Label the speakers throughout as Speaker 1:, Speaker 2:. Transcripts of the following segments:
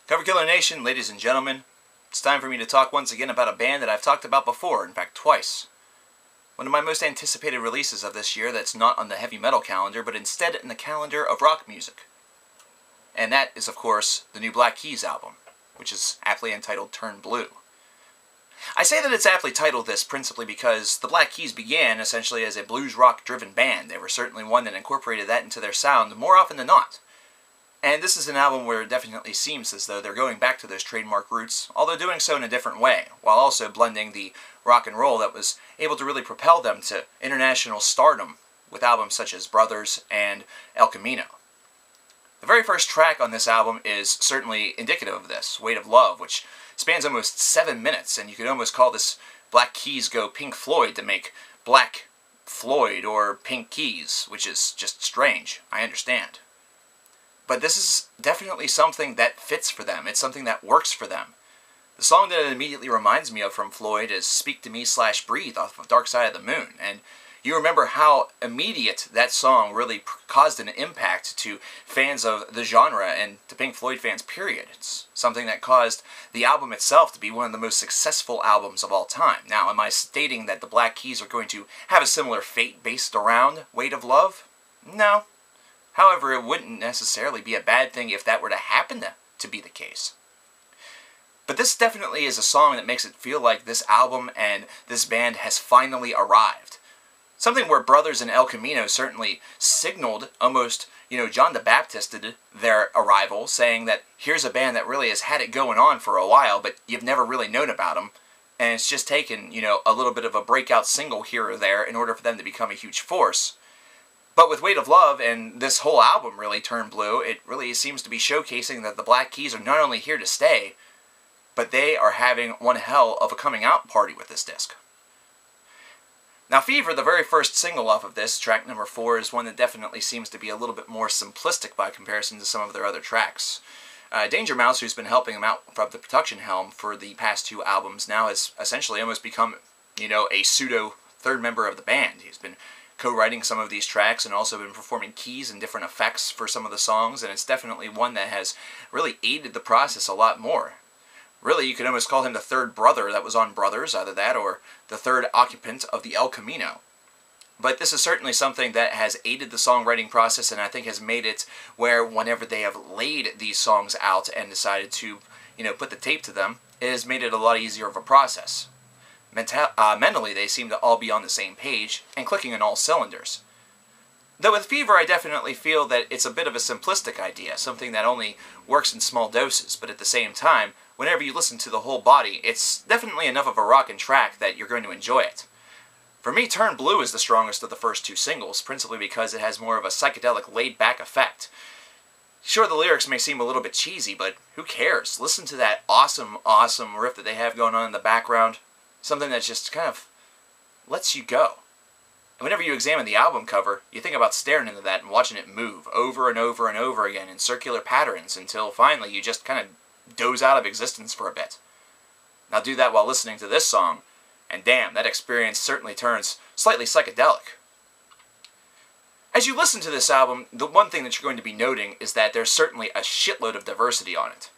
Speaker 1: Cover Killer Nation, ladies and gentlemen, it's time for me to talk once again about a band that I've talked about before, in fact twice. One of my most anticipated releases of this year that's not on the heavy metal calendar, but instead in the calendar of rock music. And that is, of course, the new Black Keys album, which is aptly entitled Turn Blue. I say that it's aptly titled this principally because the Black Keys began essentially as a blues rock driven band. They were certainly one that incorporated that into their sound more often than not. And this is an album where it definitely seems as though they're going back to those trademark roots, although doing so in a different way, while also blending the rock and roll that was able to really propel them to international stardom with albums such as Brothers and El Camino. The very first track on this album is certainly indicative of this, Weight of Love, which spans almost 7 minutes, and you could almost call this Black Keys go Pink Floyd to make Black Floyd or Pink Keys, which is just strange, I understand. But this is definitely something that fits for them. It's something that works for them. The song that it immediately reminds me of from Floyd is Speak to Me / Breathe off of Dark Side of the Moon. And you remember how immediate that song really caused an impact to fans of the genre and to Pink Floyd fans, period. It's something that caused the album itself to be one of the most successful albums of all time. Now, am I stating that the Black Keys are going to have a similar fate based around Weight of Love? No. However, it wouldn't necessarily be a bad thing if that were to happen to be the case. But this definitely is a song that makes it feel like this album and this band has finally arrived. Something where Brothers and El Camino certainly signaled almost, John the Baptist did their arrival, saying that here's a band that really has had it going on for a while, but you've never really known about them. And it's just taken, a little bit of a breakout single here or there in order for them to become a huge force. But with Weight of Love and this whole album really Turn Blue, it really seems to be showcasing that the Black Keys are not only here to stay, but they are having one hell of a coming out party with this disc. Now Fever, the very first single off of this, track number 4, is one that definitely seems to be a little bit more simplistic by comparison to some of their other tracks. Danger Mouse, who's been helping them out from the production helm for the past 2 albums, now has essentially almost become, a pseudo third member of the band. He's been co-writing some of these tracks and also been performing keys and different effects for some of the songs, and it's definitely one that has really aided the process a lot more. Really, you could almost call him the third brother that was on Brothers, either that or the third occupant of the El Camino. But this is certainly something that has aided the songwriting process, and I think has made it where whenever they have laid these songs out and decided to, put the tape to them, it has made it a lot easier of a process. Mentally, they seem to all be on the same page and clicking on all cylinders. Though with Fever, I definitely feel that it's a bit of a simplistic idea, something that only works in small doses, but at the same time, whenever you listen to the whole body, it's definitely enough of a rockin' track that you're going to enjoy it. For me, Turn Blue is the strongest of the first 2 singles, principally because it has more of a psychedelic, laid-back effect. Sure, the lyrics may seem a little bit cheesy, but who cares? Listen to that awesome, awesome riff that they have going on in the background. Something that just kind of lets you go. And whenever you examine the album cover, you think about staring into that and watching it move over and over and over again in circular patterns until finally you just kind of doze out of existence for a bit. Now do that while listening to this song, and damn, that experience certainly turns slightly psychedelic. As you listen to this album, the one thing that you're going to be noting is that there's certainly a shitload of diversity on it.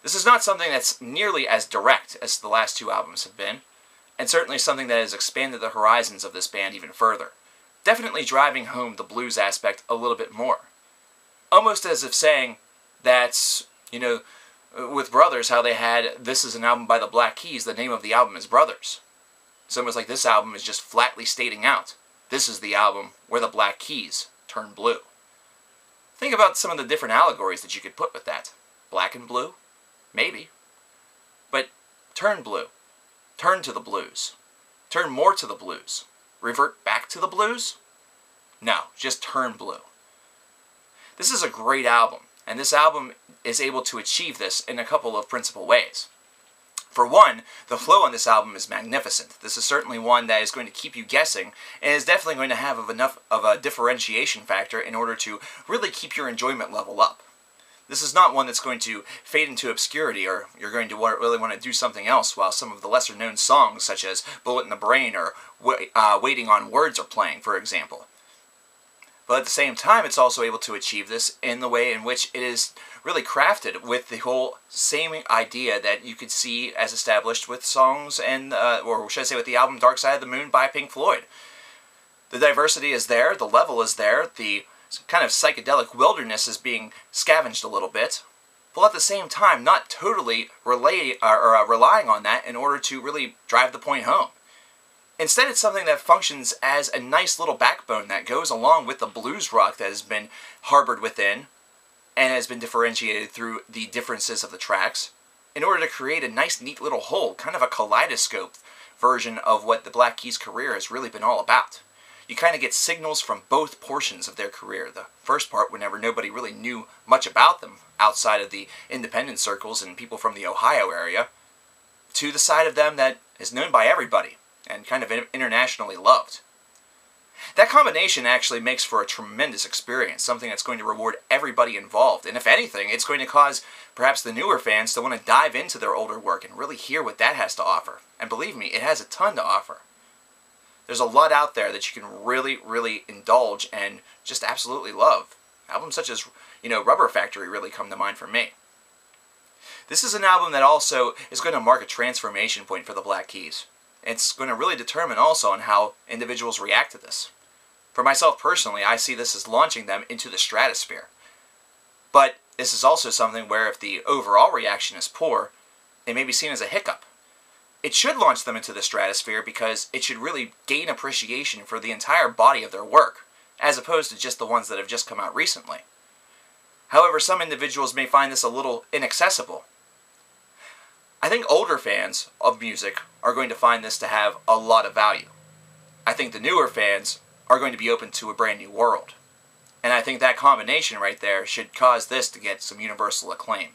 Speaker 1: This is not something that's nearly as direct as the last 2 albums have been, and certainly something that has expanded the horizons of this band even further, definitely driving home the blues aspect a little bit more. Almost as if saying that, with Brothers, how they had, this is an album by the Black Keys, the name of the album is Brothers. It's almost like this album is just flatly stating out, this is the album where the Black Keys turn blue. Think about some of the different allegories that you could put with that. Black and blue? Maybe. But turn blue. Turn to the blues. Turn more to the blues. Revert back to the blues? No, just turn blue. This is a great album, and this album is able to achieve this in a couple of principal ways. For one, the flow on this album is magnificent. This is certainly one that is going to keep you guessing, and is definitely going to have enough of a differentiation factor in order to really keep your enjoyment level up. This is not one that's going to fade into obscurity, or you're going to really want to do something else while some of the lesser-known songs, such as Bullet in the Brain or Waiting on Words, are playing, for example. But at the same time, it's also able to achieve this in the way in which it is really crafted with the whole same idea that you could see as established with songs and, or should I say with the album Dark Side of the Moon by Pink Floyd. The diversity is there, the level is there, the kind of psychedelic wilderness is being scavenged a little bit, while at the same time not totally relying on that in order to really drive the point home. Instead, it's something that functions as a nice little backbone that goes along with the blues rock that has been harbored within and has been differentiated through the differences of the tracks in order to create a nice, neat little whole, kind of a kaleidoscope version of what the Black Keys' career has really been all about. You kind of get signals from both portions of their career. The first part, whenever nobody really knew much about them outside of the independent circles and people from the Ohio area, to the side of them that is known by everybody and kind of internationally loved. That combination actually makes for a tremendous experience, something that's going to reward everybody involved. And if anything, it's going to cause perhaps the newer fans to want to dive into their older work and really hear what that has to offer. And believe me, it has a ton to offer. There's a lot out there that you can really, really indulge and just absolutely love. Albums such as, Rubber Factory really come to mind for me. This is an album that also is going to mark a transformation point for the Black Keys. It's going to really determine also on how individuals react to this. For myself personally, I see this as launching them into the stratosphere. But this is also something where if the overall reaction is poor, it may be seen as a hiccup. It should launch them into the stratosphere because it should really gain appreciation for the entire body of their work, as opposed to just the ones that have just come out recently. However, some individuals may find this a little inaccessible. I think older fans of music are going to find this to have a lot of value. I think the newer fans are going to be open to a brand new world. And I think that combination right there should cause this to get some universal acclaim.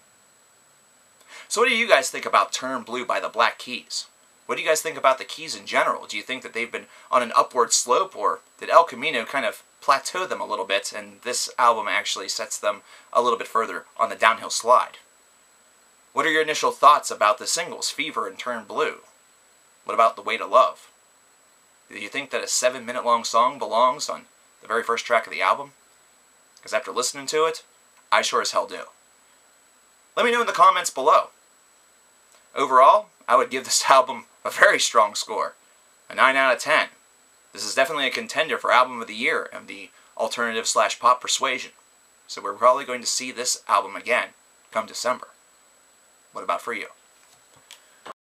Speaker 1: So what do you guys think about Turn Blue by the Black Keys? What do you guys think about the Keys in general? Do you think that they've been on an upward slope, or did El Camino kind of plateau them a little bit and this album actually sets them a little bit further on the downhill slide? What are your initial thoughts about the singles, Fever and Turn Blue? What about The Way to Love? Do you think that a 7-minute long song belongs on the very first track of the album? Because after listening to it, I sure as hell do. Let me know in the comments below. Overall, I would give this album a very strong score, a 9 out of 10. This is definitely a contender for Album of the Year and the alternative/pop persuasion. So we're probably going to see this album again come December. What about for you?